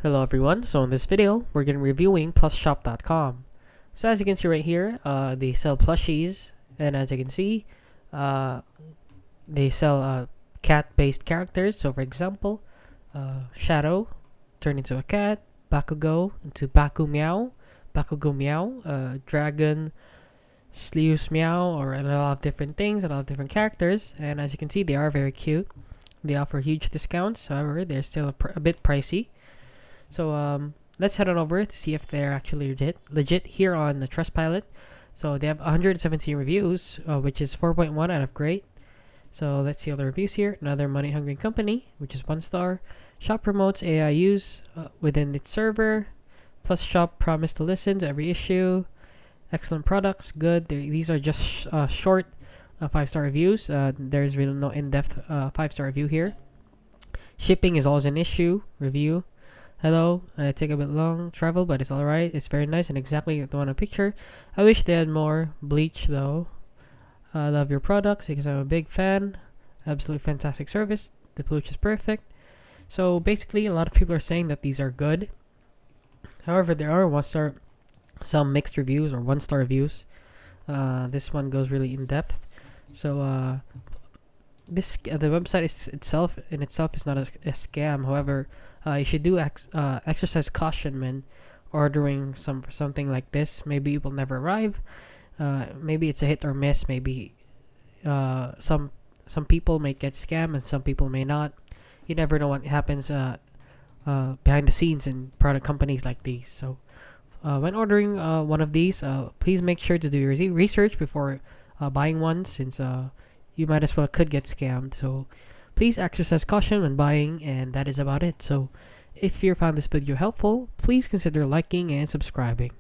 Hello everyone, so in this video, we're going to be reviewing plushshop.com. So as you can see right here, they sell plushies, and as you can see, they sell cat-based characters. So for example, Shadow turned into a cat, Bakugo into Bakugo Meow, Dragon, Sleus Meow, or a lot of different things, a lot of different characters. And as you can see, they are very cute. They offer huge discounts, however, they're still a bit pricey. So let's head on over to see if they're actually legit here on the Trustpilot. So they have 117 reviews, which is 4.1 out of great. So let's see all the reviews here. Another money-hungry company, which is 1 star. Shop promotes AI use within its server. Plus shop promise to listen to every issue. Excellent products, good. These are just short 5-star reviews. There's really no in-depth 5-star review here. Shipping is always an issue. Review. Hello, it take a bit long travel, but it's alright. It's very nice and exactly the one I picture. I wish they had more bleach though. I love your products because I'm a big fan. Absolutely fantastic service. The bleach is perfect. So basically, a lot of people are saying that these are good. However, there are some mixed reviews or 1-star reviews. This one goes really in depth. So the website itself is not a scam. However, you should exercise caution when ordering something like this. Maybe it will never arrive. Maybe it's a hit or miss. Maybe some people may get scammed and some people may not. You never know what happens behind the scenes in product companies like these. So when ordering one of these, please make sure to do your research before buying one, since you might as well could get scammed. So please exercise caution when buying, and that is about it. So if you found this video helpful, please consider liking and subscribing.